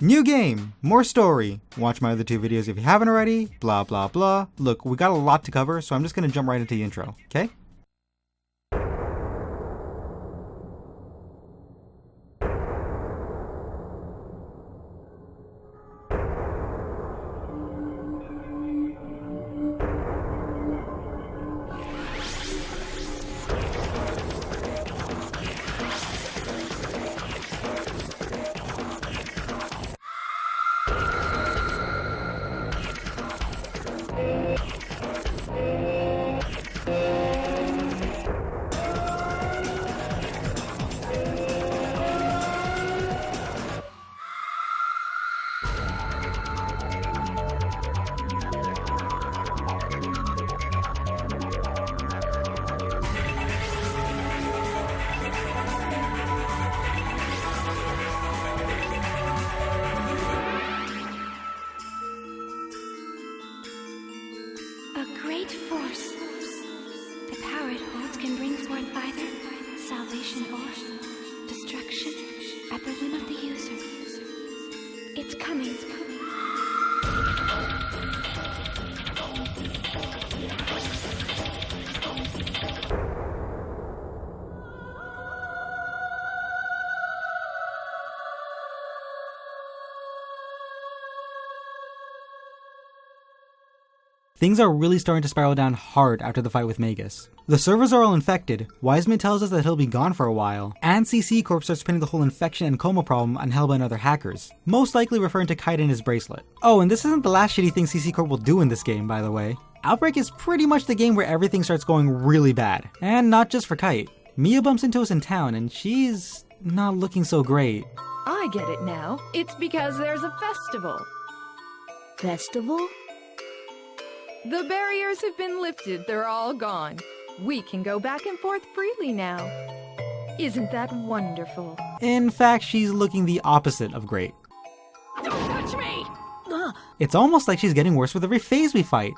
New game, more story. Watch my other 2 videos if you haven't already, blah blah blah. Look, we got a lot to cover, so I'm just gonna jump right into the intro, okay? Great force. The power it holds can bring forth either salvation or destruction at the whim of the user. It's coming. Things are really starting to spiral down hard after the fight with Magus. The servers are all infected, Wiseman tells us that he'll be gone for a while, and CC Corp starts pinning the whole infection and coma problem on Helba and other hackers, most likely referring to Kite and his bracelet. Oh, and this isn't the last shitty thing CC Corp will do in this game, by the way. Outbreak is pretty much the game where everything starts going really bad, and not just for Kite. Mia bumps into us in town and she's not looking so great. I get it now. It's because there's a festival. Festival? The barriers have been lifted, they're all gone. We can go back and forth freely now. Isn't that wonderful? In fact, she's looking the opposite of great. Don't touch me! It's almost like she's getting worse with every phase we fight.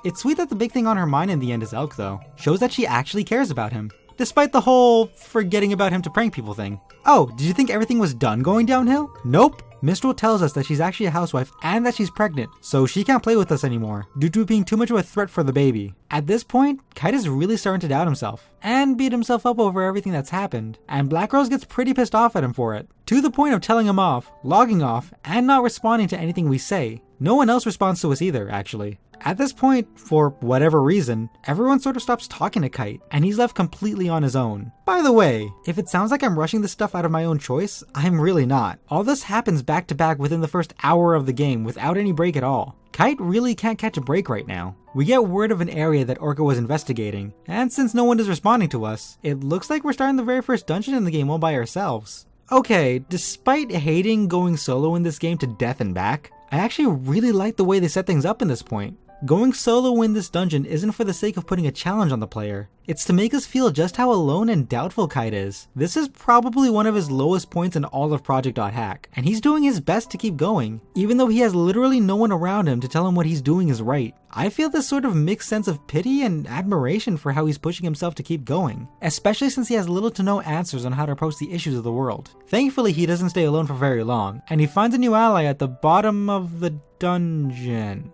It's sweet that the big thing on her mind in the end is Elk though. Shows that she actually cares about him. Despite the whole forgetting about him to prank people thing. Oh, did you think everything was done going downhill? Nope. Mistral tells us that she's actually a housewife and that she's pregnant, so she can't play with us anymore, due to being too much of a threat for the baby. At this point, Kite is really starting to doubt himself, and beat himself up over everything that's happened, and Black Rose gets pretty pissed off at him for it, to the point of telling him off, logging off, and not responding to anything we say. No one else responds to us either, actually. At this point, for whatever reason, everyone sort of stops talking to Kite, and he's left completely on his own. By the way, if it sounds like I'm rushing this stuff out of my own choice, I'm really not. All this happens back to back within the first hour of the game without any break at all. Kite really can't catch a break right now. We get word of an area that Orca was investigating, and since no one is responding to us, it looks like we're starting the very first dungeon in the game all by ourselves. Okay, despite hating going solo in this game to death and back, I actually really like the way they set things up in this point. Going solo in this dungeon isn't for the sake of putting a challenge on the player. It's to make us feel just how alone and doubtful Kite is. This is probably one of his lowest points in all of Project.hack, and he's doing his best to keep going, even though he has literally no one around him to tell him what he's doing is right. I feel this sort of mixed sense of pity and admiration for how he's pushing himself to keep going, especially since he has little to no answers on how to approach the issues of the world. Thankfully, he doesn't stay alone for very long, and he finds a new ally at the bottom of the dungeon.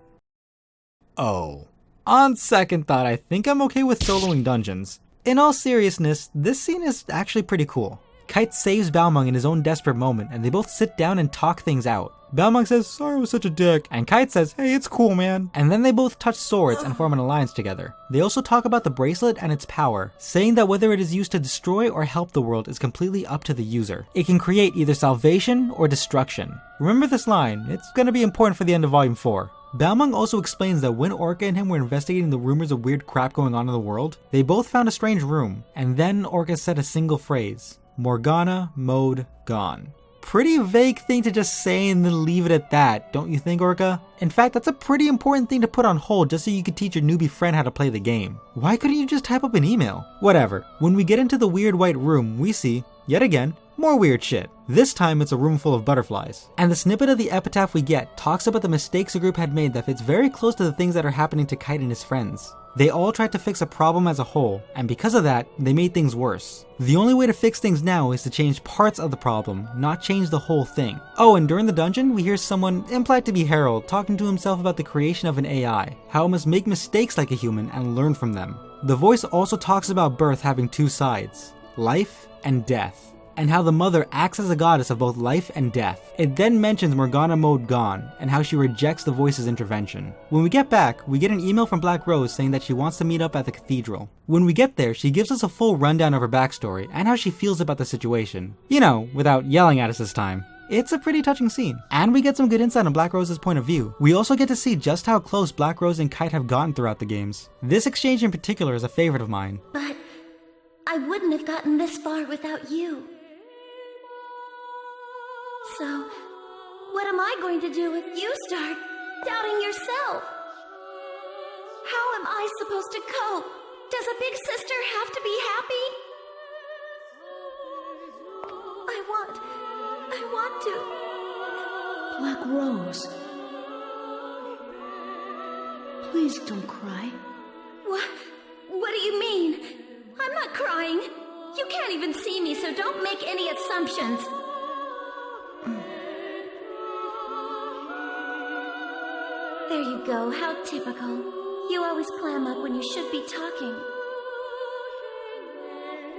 Oh. On second thought, I think I'm okay with soloing dungeons. In all seriousness, this scene is actually pretty cool. Kite saves Balmung in his own desperate moment, and they both sit down and talk things out. Balmung says, "Sorry I was such a dick," and Kite says, "Hey, it's cool, man." And then they both touch swords and form an alliance together. They also talk about the bracelet and its power, saying that whether it is used to destroy or help the world is completely up to the user. It can create either salvation or destruction. Remember this line, it's gonna be important for the end of Volume 4. Balmung also explains that when Orca and him were investigating the rumors of weird crap going on in the world, they both found a strange room, and then Orca said a single phrase, Morgana mode gone. Pretty vague thing to just say and then leave it at that, don't you think, Orca? In fact, that's a pretty important thing to put on hold just so you could teach your newbie friend how to play the game. Why couldn't you just type up an email? Whatever. When we get into the weird white room, we see, yet again, More weird shit. This time it's a room full of butterflies. And the snippet of the epitaph we get talks about the mistakes the group had made that fits very close to the things that are happening to Kite and his friends. They all tried to fix a problem as a whole, and because of that, they made things worse. The only way to fix things now is to change parts of the problem, not change the whole thing. Oh, and during the dungeon, we hear someone, implied to be Harold, talking to himself about the creation of an AI, how it must make mistakes like a human and learn from them. The voice also talks about birth having two sides, life and death, and how the mother acts as a goddess of both life and death. It then mentions Morgana Mode Gone, and how she rejects the voice's intervention. When we get back, we get an email from Black Rose saying that she wants to meet up at the cathedral. When we get there, she gives us a full rundown of her backstory, and how she feels about the situation. You know, without yelling at us this time. It's a pretty touching scene, and we get some good insight on Black Rose's point of view. We also get to see just how close Black Rose and Kite have gotten throughout the games. This exchange in particular is a favorite of mine. But I wouldn't have gotten this far without you. So, what am I going to do if you start doubting yourself? How am I supposed to cope? Does a big sister have to be happy? I want to. Black Rose. Please don't cry. What do you mean? I'm not crying. You can't even see me, so don't make any assumptions. There you go, how typical. You always clam up when you should be talking.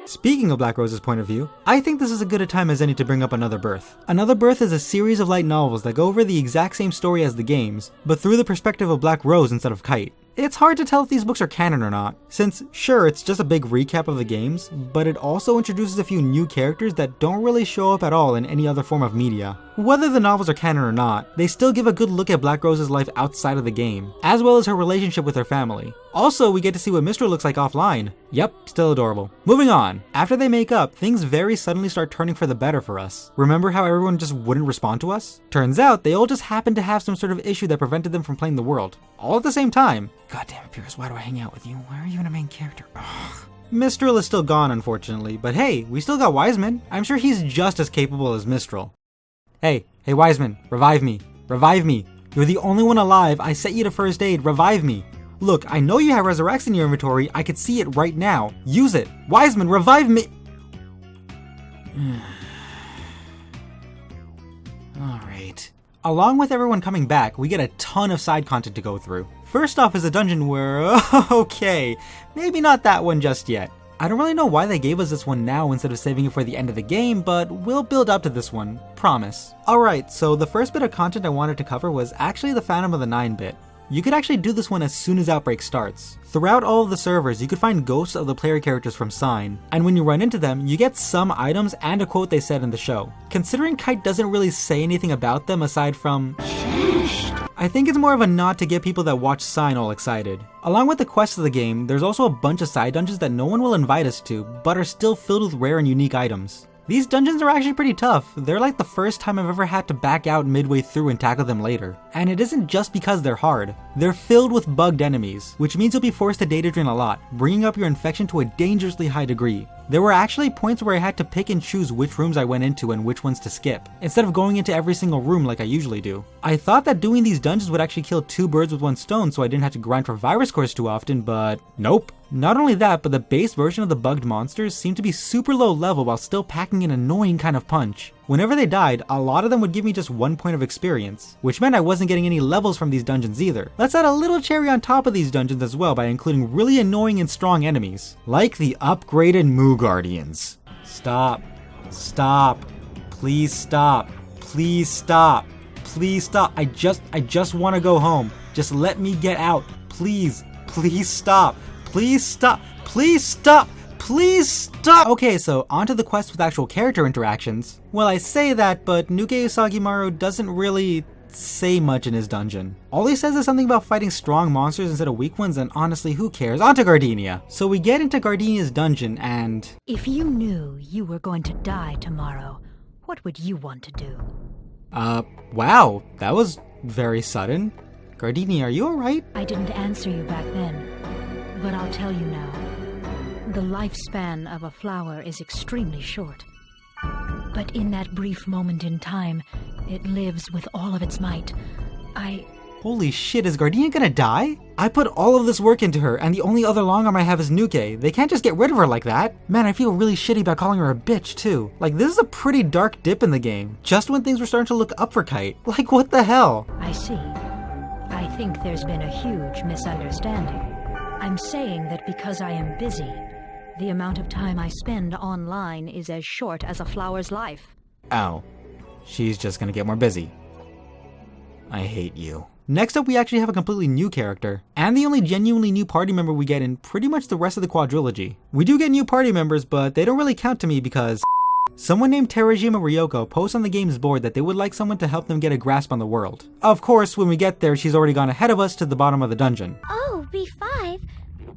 Speaking of Black Rose's point of view, I think this is as good a time as any to bring up Another Birth. Another Birth is a series of light novels that go over the exact same story as the games, but through the perspective of Black Rose instead of Kite. It's hard to tell if these books are canon or not, since sure, it's just a big recap of the games, but it also introduces a few new characters that don't really show up at all in any other form of media. Whether the novels are canon or not, they still give a good look at Black Rose's life outside of the game, as well as her relationship with her family. Also, we get to see what Mistral looks like offline. Yep, still adorable. Moving on. After they make up, things very suddenly start turning for the better for us. Remember how everyone just wouldn't respond to us? Turns out, they all just happened to have some sort of issue that prevented them from playing the world. All at the same time. God damn it, Pierce, why do I hang out with you? Why are you even a main character? Ugh. Mistral is still gone, unfortunately, but hey, we still got Wiseman. I'm sure he's just as capable as Mistral. Hey Wiseman, revive me. Revive me. You're the only one alive. I set you to first aid. Revive me. Look, I know you have Resurrects in your inventory. I could see it right now. Use it. Wiseman, revive me. Alright. Along with everyone coming back, we get a ton of side content to go through. First off is a dungeon where, okay, maybe not that one just yet. I don't really know why they gave us this one now instead of saving it for the end of the game, but we'll build up to this one, promise. Alright, so the first bit of content I wanted to cover was actually the Phantom of the 9-bit. You could actually do this one as soon as Outbreak starts. Throughout all of the servers, you could find ghosts of the player characters from Sign, and when you run into them, you get some items and a quote they said in the show. Considering Kite doesn't really say anything about them aside from I think it's more of a nod to get people that watch Sign all excited. Along with the quests of the game, there's also a bunch of side dungeons that no one will invite us to, but are still filled with rare and unique items. These dungeons are actually pretty tough. They're like the first time I've ever had to back out midway through and tackle them later. And it isn't just because they're hard. They're filled with bugged enemies, which means you'll be forced to data drain a lot, bringing up your infection to a dangerously high degree. There were actually points where I had to pick and choose which rooms I went into and which ones to skip, instead of going into every single room like I usually do. I thought that doing these dungeons would actually kill two birds with one stone so I didn't have to grind for virus cores too often, but nope. Not only that, but the base version of the bugged monsters seemed to be super low level while still packing an annoying kind of punch. Whenever they died, a lot of them would give me just 1 point of experience, which meant I wasn't getting any levels from these dungeons either. Let's add a little cherry on top of these dungeons as well by including really annoying and strong enemies, like the upgraded Moo Guardians. Stop. Stop. Please stop. Please stop. Please stop. I just want to go home. Just let me get out. Please. Please stop. Please stop. Please stop. Please stop! Okay, so onto the quest with actual character interactions. Well, I say that, but Nuke Usagimaru doesn't really say much in his dungeon. All he says is something about fighting strong monsters instead of weak ones, and honestly, who cares? Onto Gardenia. So we get into Gardenia's dungeon, and if you knew you were going to die tomorrow, what would you want to do? Wow, that was very sudden. Gardenia, are you alright? I didn't answer you back then, but I'll tell you now. The lifespan of a flower is extremely short. But in that brief moment in time, it lives with all of its might. Holy shit, is Gardenia gonna die? I put all of this work into her, and the only other long arm I have is Nuke. They can't just get rid of her like that. Man, I feel really shitty about calling her a bitch, too. Like, this is a pretty dark dip in the game. Just when things were starting to look up for Kite. Like, what the hell? I see. I think there's been a huge misunderstanding. I'm saying that because I am busy, the amount of time I spend online is as short as a flower's life. Oh. She's just gonna get more busy. I hate you. Next up, we actually have a completely new character, and the only genuinely new party member we get in pretty much the rest of the quadrilogy. We do get new party members, but they don't really count to me because someone named Terajima Ryoko posts on the game's board that they would like someone to help them get a grasp on the world. Of course, when we get there, she's already gone ahead of us to the bottom of the dungeon. Oh, B5?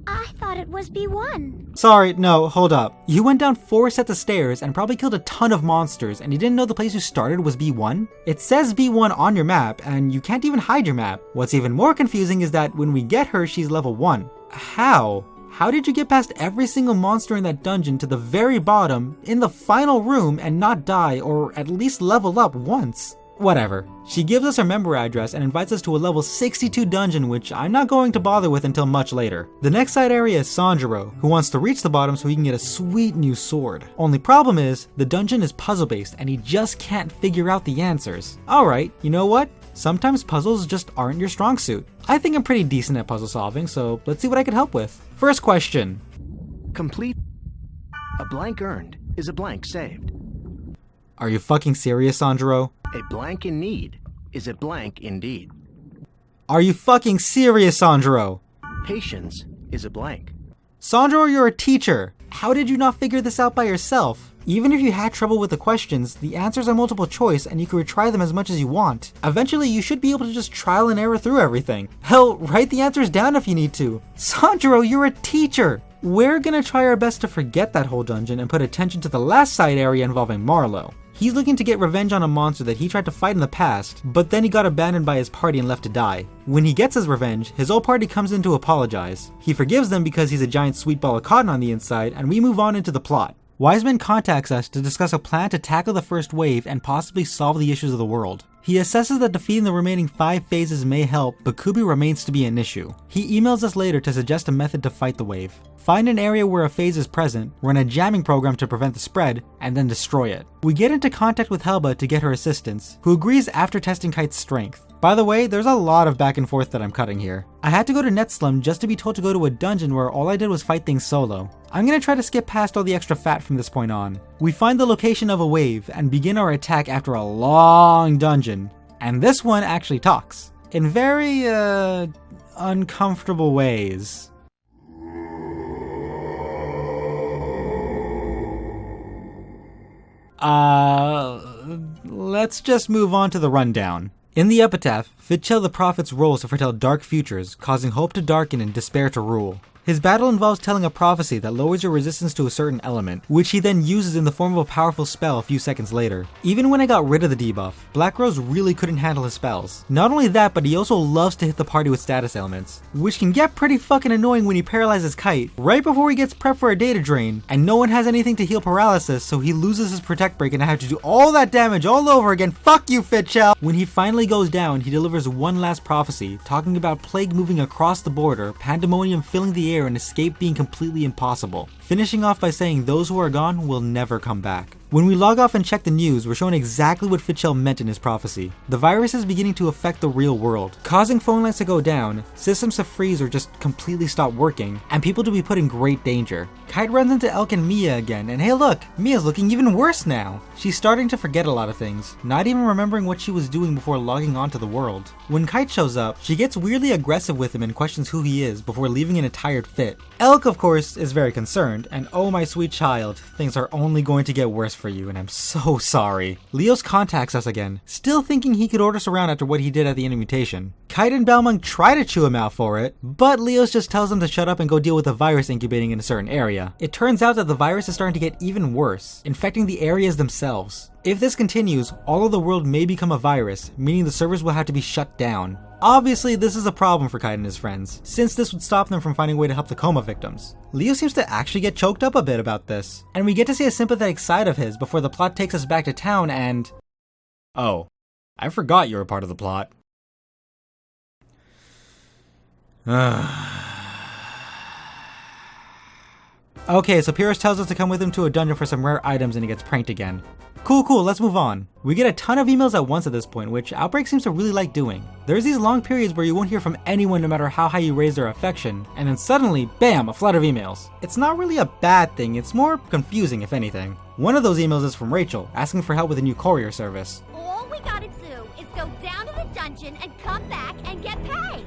I thought it was B1. Sorry, no, hold up. You went down 4 sets of stairs and probably killed a ton of monsters, and you didn't know the place you started was B1? It says B1 on your map, and you can't even hide your map. What's even more confusing is that when we get her, she's level 1. How? How did you get past every single monster in that dungeon to the very bottom, in the final room, and not die, or at least level up once? Whatever. She gives us her member address and invites us to a level 62 dungeon, which I'm not going to bother with until much later. The next side area is Sanjuro, who wants to reach the bottom so he can get a sweet new sword. Only problem is, the dungeon is puzzle based and he just can't figure out the answers. Alright, you know what? Sometimes puzzles just aren't your strong suit. I think I'm pretty decent at puzzle solving, so let's see what I can help with. First question. Complete. A blank earned is a blank saved. Are you fucking serious, Sanjuro? A blank in need is a blank indeed. Are you fucking serious, Sanjuro? Patience is a blank. Sanjuro, you're a teacher. How did you not figure this out by yourself? Even if you had trouble with the questions, the answers are multiple choice and you can retry them as much as you want. Eventually, you should be able to just trial and error through everything. Hell, write the answers down if you need to. Sanjuro, you're a teacher. We're gonna try our best to forget that whole dungeon and put attention to the last side area involving Marlowe. He's looking to get revenge on a monster that he tried to fight in the past, but then he got abandoned by his party and left to die. When he gets his revenge, his whole party comes in to apologize. He forgives them because he's a giant sweet ball of cotton on the inside, and we move on into the plot. Wiseman contacts us to discuss a plan to tackle the first wave and possibly solve the issues of the world. He assesses that defeating the remaining 5 phases may help, but Kubi remains to be an issue. He emails us later to suggest a method to fight the wave. Find an area where a phase is present, run a jamming program to prevent the spread, and then destroy it. We get into contact with Helba to get her assistance, who agrees after testing Kite's strength. By the way, there's a lot of back and forth that I'm cutting here. I had to go to Netslum just to be told to go to a dungeon where all I did was fight things solo. I'm gonna try to skip past all the extra fat from this point on. We find the location of a wave and begin our attack after a long dungeon. And this one actually talks. In very, uncomfortable ways. Let's just move on to the rundown. In the epitaph, Fitchel the Prophet's rolls to foretell dark futures, causing hope to darken and despair to rule. His battle involves telling a prophecy that lowers your resistance to a certain element, which he then uses in the form of a powerful spell a few seconds later. Even when I got rid of the debuff, Black Rose really couldn't handle his spells. Not only that, but he also loves to hit the party with status ailments, which can get pretty fucking annoying when he paralyzes Kite right before he gets prepped for a data drain, and no one has anything to heal paralysis, so he loses his protect break and I have to do all that damage all over again. Fuck you, Fitchel! When he finally goes down, he delivers one last prophecy, talking about plague moving across the border, pandemonium filling the air, and escape being completely impossible, finishing off by saying those who are gone will never come back. When we log off and check the news, we're shown exactly what Fitchel meant in his prophecy. The virus is beginning to affect the real world, causing phone lines to go down, systems to freeze or just completely stop working, and people to be put in great danger. Kite runs into Elk and Mia again, and hey look, Mia's looking even worse now. She's starting to forget a lot of things, not even remembering what she was doing before logging onto the world. When Kite shows up, she gets weirdly aggressive with him and questions who he is before leaving in a tired fit. Elk, of course, is very concerned, and oh my sweet child, things are only going to get worse for you, and I'm so sorry. Leos contacts us again, still thinking he could order us around after what he did at the end of mutation. Kite and Balmung try to chew him out for it, but Leos just tells them to shut up and go deal with the virus incubating in a certain area. It turns out that the virus is starting to get even worse, infecting the areas themselves. If this continues, all of the world may become a virus, meaning the servers will have to be shut down. Obviously, this is a problem for Kite and his friends, since this would stop them from finding a way to help the coma victims. Leo seems to actually get choked up a bit about this, and we get to see a sympathetic side of his before the plot takes us back to town and... Oh, I forgot you were part of the plot. Okay, so Pyrrhus tells us to come with him to a dungeon for some rare items and he gets pranked again. Cool, let's move on. We get a ton of emails at once at this point, which Outbreak seems to really like doing. There's these long periods where you won't hear from anyone no matter how high you raise their affection, and then suddenly, bam, a flood of emails. It's not really a bad thing, it's more confusing if anything. One of those emails is from Rachel, asking for help with a new courier service. All we gotta do is go down to the dungeon and come back and get paid.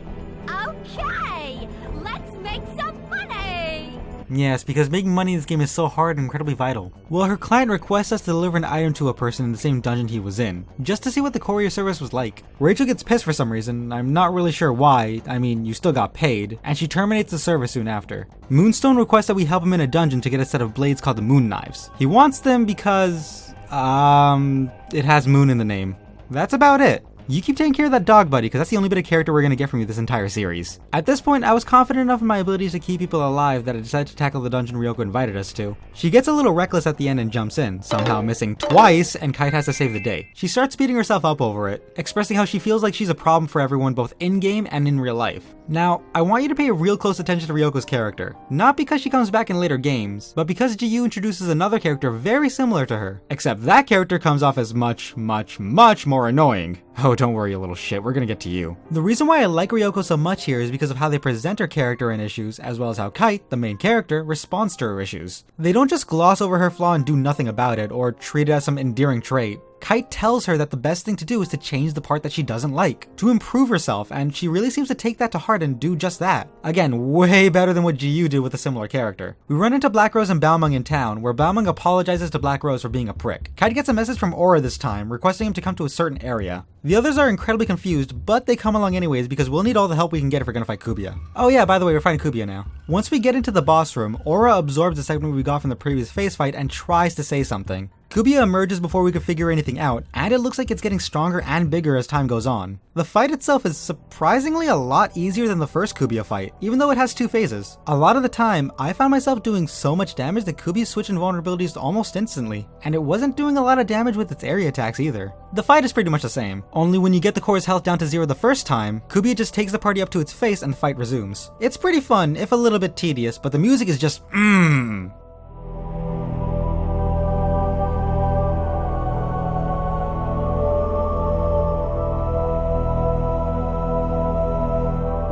Okay, let's make some money! Yes, because making money in this game is so hard and incredibly vital. Well, her client requests us to deliver an item to a person in the same dungeon he was in, just to see what the courier service was like. Rachel gets pissed for some reason, I'm not really sure why, I mean, you still got paid, and she terminates the service soon after. Moonstone requests that we help him in a dungeon to get a set of blades called the Moon Knives. He wants them because, it has moon in the name. That's about it. You keep taking care of that dog, buddy, because that's the only bit of character we're going to get from you this entire series. At this point, I was confident enough in my abilities to keep people alive that I decided to tackle the dungeon Ryoko invited us to. She gets a little reckless at the end and jumps in, somehow missing twice, and Kite has to save the day. She starts beating herself up over it, expressing how she feels like she's a problem for everyone both in-game and in real life. Now, I want you to pay real close attention to Ryoko's character. Not because she comes back in later games, but because GU introduces another character very similar to her. Except that character comes off as much more annoying. Oh, don't worry, you little shit, we're gonna get to you. The reason why I like Ryoko so much here is because of how they present her character and issues, as well as how Kite, the main character, responds to her issues. They don't just gloss over her flaw and do nothing about it, or treat it as some endearing trait. Kite tells her that the best thing to do is to change the part that she doesn't like, to improve herself, and she really seems to take that to heart and do just that. Again, way better than what GU did with a similar character. We run into Black Rose and Balmung in town, where Balmung apologizes to Black Rose for being a prick. Kite gets a message from Aura this time, requesting him to come to a certain area. The others are incredibly confused, but they come along anyways because we'll need all the help we can get if we're gonna fight Kubiya. Oh yeah, by the way, we're fighting Kubiya now. Once we get into the boss room, Aura absorbs the segment we got from the previous phase fight and tries to say something. Kubiya emerges before we could figure anything out, and it looks like it's getting stronger and bigger as time goes on. The fight itself is surprisingly a lot easier than the first Kubiya fight, even though it has two phases. A lot of the time, I found myself doing so much damage that Kubiya switched invulnerabilities almost instantly, and it wasn't doing a lot of damage with its area attacks either. The fight is pretty much the same, only when you get the core's health down to 0 the first time, Kubiya just takes the party up to its face and the fight resumes. It's pretty fun, if a little bit tedious, but the music is just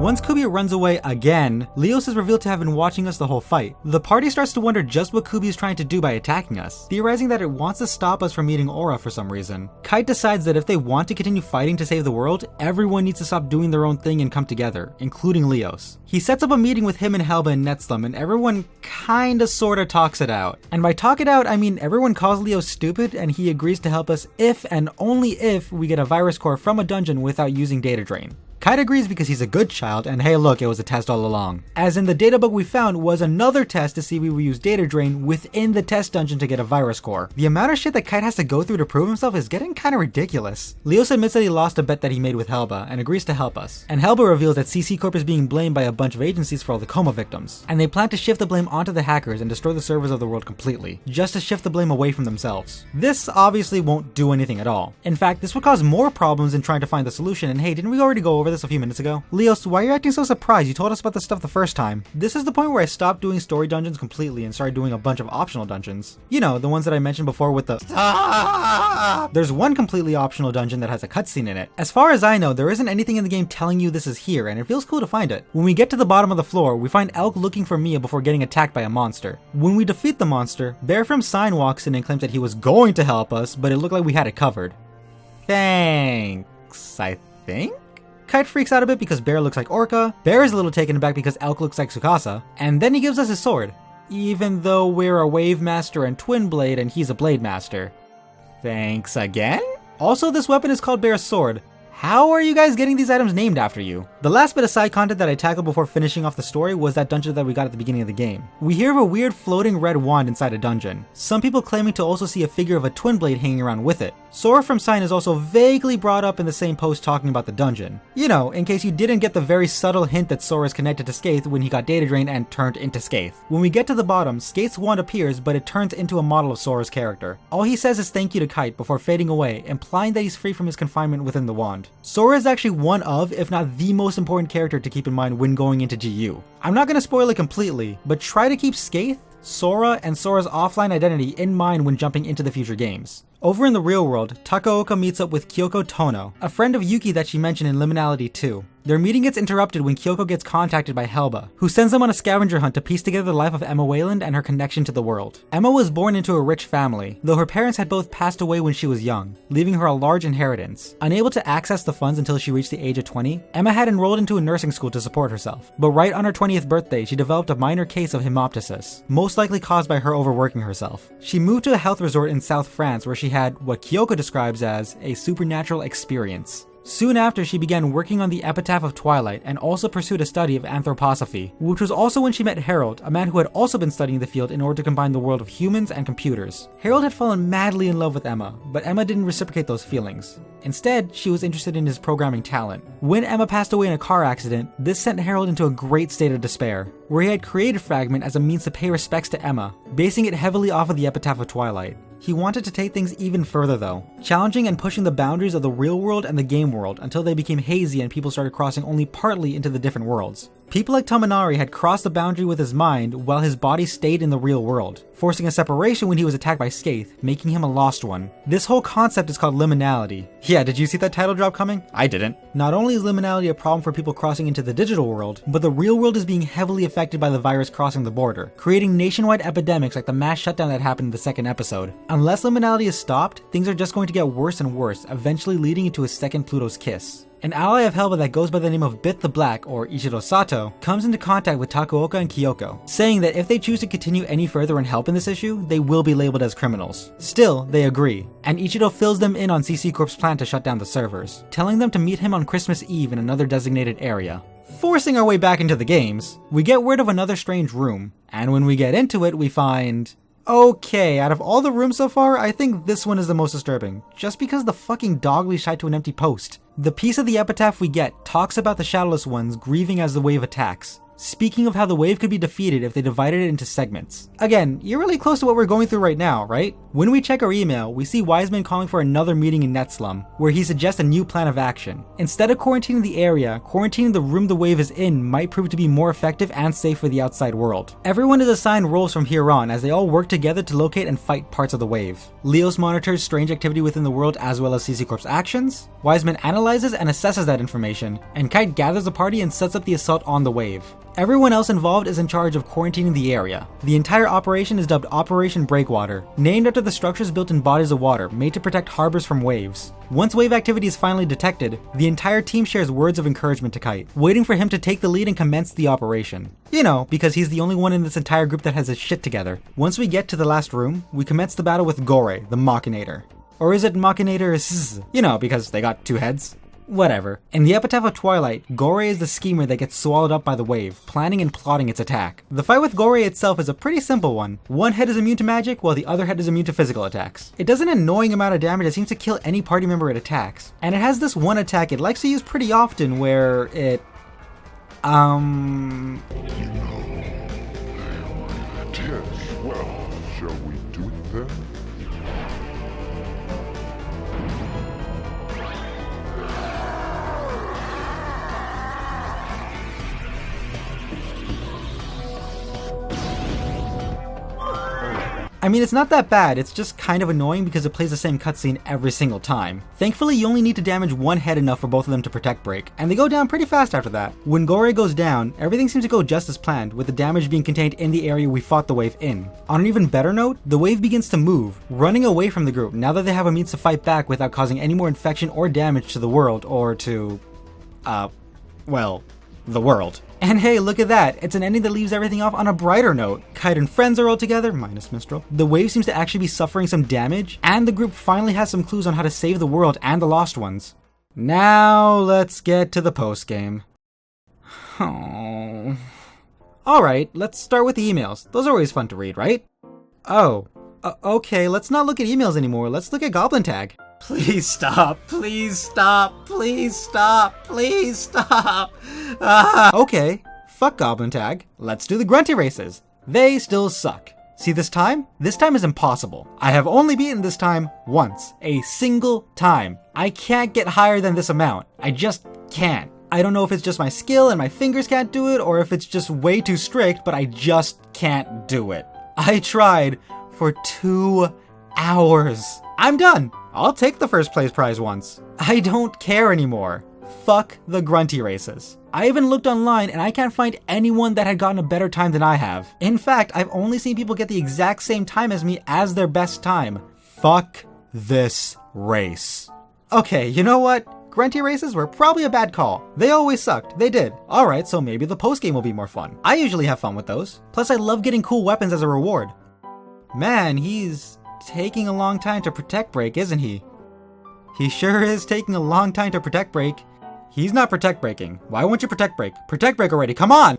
Once Kubiya runs away again, Leos is revealed to have been watching us the whole fight. The party starts to wonder just what Kubiya is trying to do by attacking us, theorizing that it wants to stop us from meeting Aura for some reason. Kite decides that if they want to continue fighting to save the world, everyone needs to stop doing their own thing and come together, including Leos. He sets up a meeting with him and Helba and Netslum, and everyone kinda sorta talks it out. And by talk it out, I mean everyone calls Leo stupid and he agrees to help us if and only if we get a virus core from a dungeon without using data drain. Kite agrees because he's a good child, and hey look, it was a test all along. As in the databug we found was another test to see if we would use data drain within the test dungeon to get a virus core. The amount of shit that Kite has to go through to prove himself is getting kinda ridiculous. Leos admits that he lost a bet that he made with Helba, and agrees to help us. And Helba reveals that CC Corp is being blamed by a bunch of agencies for all the coma victims, and they plan to shift the blame onto the hackers and destroy the servers of the world completely, just to shift the blame away from themselves. This obviously won't do anything at all. In fact, this would cause more problems in trying to find the solution, and hey, didn't we already go over this a few minutes ago? Leos, why are you acting so surprised? You told us about this stuff the first time. This is the point where I stopped doing story dungeons completely and started doing a bunch of optional dungeons. You know, the ones that I mentioned before with the There's one completely optional dungeon that has a cutscene in it. As far as I know, there isn't anything in the game telling you this is here, and it feels cool to find it. When we get to the bottom of the floor, we find Elk looking for Mia before getting attacked by a monster. When we defeat the monster, Bear from Sign walks in and claims that he was going to help us, but it looked like we had it covered. Thanks, I think? Kite freaks out a bit because Bear looks like Orca, Bear is a little taken aback because Elk looks like Tsukasa, and then he gives us his sword. Even though we're a Wave Master and Twin Blade and he's a Blade Master. Thanks again? Also, this weapon is called Bear's Sword. How are you guys getting these items named after you? The last bit of side content that I tackled before finishing off the story was that dungeon that we got at the beginning of the game. We hear of a weird floating red wand inside a dungeon, some people claiming to also see a figure of a twin blade hanging around with it. Sora from Sign is also vaguely brought up in the same post talking about the dungeon. You know, in case you didn't get the very subtle hint that Sora is connected to Skaith when he got data drained and turned into Skaith. When we get to the bottom, Skaith's wand appears, but it turns into a model of Sora's character. All he says is thank you to Kite before fading away, implying that he's free from his confinement within the wand. Sora is actually one of, if not the most important character to keep in mind when going into GU. I'm not going to spoil it completely, but try to keep Skaith, Sora, and Sora's offline identity in mind when jumping into the future games. Over in the real world, Takaoka meets up with Kyoko Tono, a friend of Yuki that she mentioned in Liminality 2. Their meeting gets interrupted when Kyoko gets contacted by Helba, who sends them on a scavenger hunt to piece together the life of Emma Wayland and her connection to the world. Emma was born into a rich family, though her parents had both passed away when she was young, leaving her a large inheritance. Unable to access the funds until she reached the age of 20, Emma had enrolled into a nursing school to support herself, but right on her 20th birthday she developed a minor case of hemoptysis, most likely caused by her overworking herself. She moved to a health resort in South France where she had what Kyoko describes as a supernatural experience. Soon after, she began working on the Epitaph of Twilight and also pursued a study of anthroposophy, which was also when she met Harold, a man who had also been studying the field in order to combine the world of humans and computers. Harold had fallen madly in love with Emma, but Emma didn't reciprocate those feelings. Instead, she was interested in his programming talent. When Emma passed away in a car accident, this sent Harold into a great state of despair, where he had created Fragment as a means to pay respects to Emma, basing it heavily off of the Epitaph of Twilight. He wanted to take things even further though, challenging and pushing the boundaries of the real world and the game world until they became hazy and people started crossing only partly into the different worlds. People like Tominari had crossed the boundary with his mind while his body stayed in the real world, forcing a separation when he was attacked by Skaith, making him a lost one. This whole concept is called liminality. Yeah, did you see that title drop coming? I didn't. Not only is liminality a problem for people crossing into the digital world, but the real world is being heavily affected by the virus crossing the border, creating nationwide epidemics like the mass shutdown that happened in the second episode. Unless liminality is stopped, things are just going to get worse and worse, eventually leading into a second Pluto's kiss. An ally of Helba that goes by the name of Bit the Black, or Ichiro Sato, comes into contact with Takaoka and Kyoko, saying that if they choose to continue any further and help in this issue, they will be labeled as criminals. Still, they agree, and Ichiro fills them in on CC Corp's plan to shut down the servers, telling them to meet him on Christmas Eve in another designated area. Forcing our way back into the games, we get word of another strange room, and when we get into it, we find... Okay, out of all the rooms so far, I think this one is the most disturbing, just because the fucking dog leash tied to an empty post. The piece of the epitaph we get talks about the Shadowless Ones grieving as the wave attacks, speaking of how the wave could be defeated if they divided it into segments. Again, you're really close to what we're going through right now, right? When we check our email, we see Wiseman calling for another meeting in Netslum, where he suggests a new plan of action. Instead of quarantining the area, quarantining the room the wave is in might prove to be more effective and safe for the outside world. Everyone is assigned roles from here on as they all work together to locate and fight parts of the wave. Leos monitors strange activity within the world as well as CC Corp's actions, Wiseman analyzes and assesses that information, and Kite gathers a party and sets up the assault on the wave. Everyone else involved is in charge of quarantining the area. The entire operation is dubbed Operation Breakwater, named after the structures built in bodies of water made to protect harbors from waves. Once wave activity is finally detected, the entire team shares words of encouragement to Kite, waiting for him to take the lead and commence the operation. You know, because he's the only one in this entire group that has his shit together. Once we get to the last room, we commence the battle with Gore, the Machinator. Or is it Machinator? You know, because they got two heads. Whatever. In the Epitaph of Twilight, Gore is the schemer that gets swallowed up by the wave, planning and plotting its attack. The fight with Gore itself is a pretty simple one. One head is immune to magic, while the other head is immune to physical attacks. It does an annoying amount of damage that seems to kill any party member it attacks. And it has this one attack it likes to use pretty often where it... Yes, well, shall we do it then? I mean, it's not that bad, it's just kind of annoying because it plays the same cutscene every single time. Thankfully, you only need to damage one head enough for both of them to protect break, and they go down pretty fast after that. When Gore goes down, everything seems to go just as planned, with the damage being contained in the area we fought the wave in. On an even better note, the wave begins to move, running away from the group now that they have a means to fight back without causing any more infection or damage to the world, or to... well, the world. And hey, look at that, it's an ending that leaves everything off on a brighter note. Kite and friends are all together, minus Mistral. The wave seems to actually be suffering some damage, and the group finally has some clues on how to save the world and the lost ones. Now let's get to the postgame. Oh. Alright, let's start with the emails. Those are always fun to read, right? Oh. Okay, let's not look at emails anymore. Let's look at Goblin Tag. Please stop. Please stop. Please stop. Please stop. Okay, fuck Goblin Tag. Let's do the Grunty races. They still suck. See this time? This time is impossible. I have only beaten this time once. A single time. I can't get higher than this amount. I just can't. I don't know if it's just my skill and my fingers can't do it, or if it's just way too strict, but I just can't do it. I tried for 2 hours. I'm done. I'll take the first place prize once. I don't care anymore. Fuck the Grunty races. I even looked online and I can't find anyone that had gotten a better time than I have. In fact, I've only seen people get the exact same time as me as their best time. Fuck this race. Okay, you know what? Grunty races were probably a bad call. They always sucked. They did. Alright, so maybe the postgame will be more fun. I usually have fun with those. Plus I love getting cool weapons as a reward. Man, he's taking a long time to protect break, isn't he? He sure is taking a long time to protect break. He's not protect breaking. Why won't you protect break? Protect break already, come on!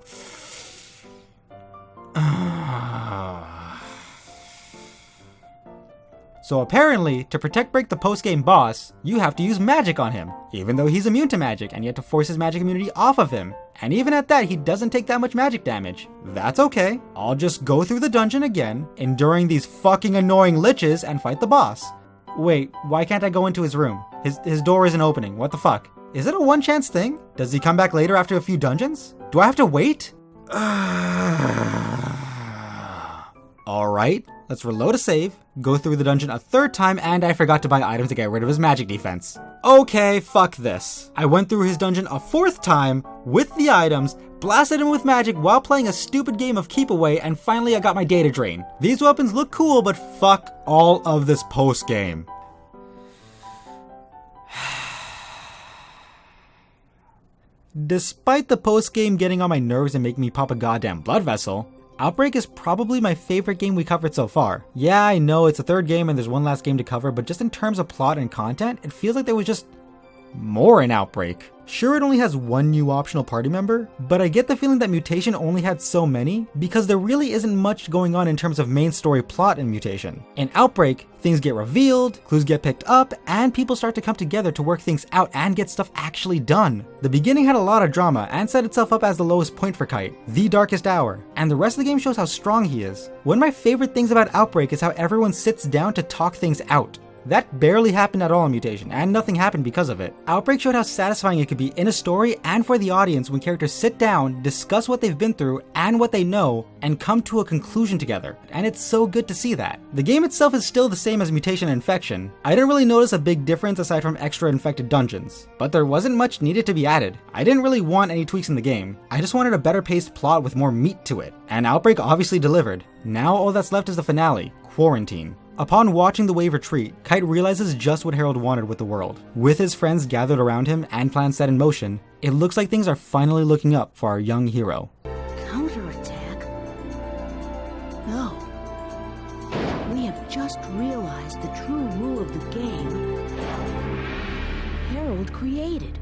So apparently, to protect break the postgame boss, you have to use magic on him, even though he's immune to magic, and you have to force his magic immunity off of him. And even at that, he doesn't take that much magic damage. That's okay. I'll just go through the dungeon again, enduring these fucking annoying liches, and fight the boss. Wait, why can't I go into his room? His door isn't opening, what the fuck? Is it a one chance thing? Does he come back later after a few dungeons? Do I have to wait? Alright, let's reload a save, go through the dungeon a 3rd time, and I forgot to buy items to get rid of his magic defense. Okay, fuck this. I went through his dungeon a 4th time with the items, blasted him with magic while playing a stupid game of keep away, and finally I got my data drain. These weapons look cool, but fuck all of this post game. Despite the post game getting on my nerves and making me pop a goddamn blood vessel, Outbreak is probably my favorite game we covered so far. Yeah, I know it's the 3rd game and there's one last game to cover, but just in terms of plot and content, it feels like there was just more in Outbreak. Sure, it only has 1 new optional party member, but I get the feeling that Mutation only had so many because there really isn't much going on in terms of main story plot in Mutation. In Outbreak, things get revealed, clues get picked up, and people start to come together to work things out and get stuff actually done. The beginning had a lot of drama and set itself up as the lowest point for Kite, the darkest hour, and the rest of the game shows how strong he is. One of my favorite things about Outbreak is how everyone sits down to talk things out. That barely happened at all in Mutation, and nothing happened because of it. Outbreak showed how satisfying it could be in a story and for the audience when characters sit down, discuss what they've been through and what they know, and come to a conclusion together, and it's so good to see that. The game itself is still the same as Mutation and Infection. I didn't really notice a big difference aside from extra infected dungeons, but there wasn't much needed to be added. I didn't really want any tweaks in the game. I just wanted a better paced plot with more meat to it, and Outbreak obviously delivered. Now all that's left is the finale, Quarantine. Upon watching the wave retreat, Kite realizes just what Harold wanted with the world. With his friends gathered around him and plans set in motion, it looks like things are finally looking up for our young hero. Counterattack? No. We have just realized the true rule of the game Harold created.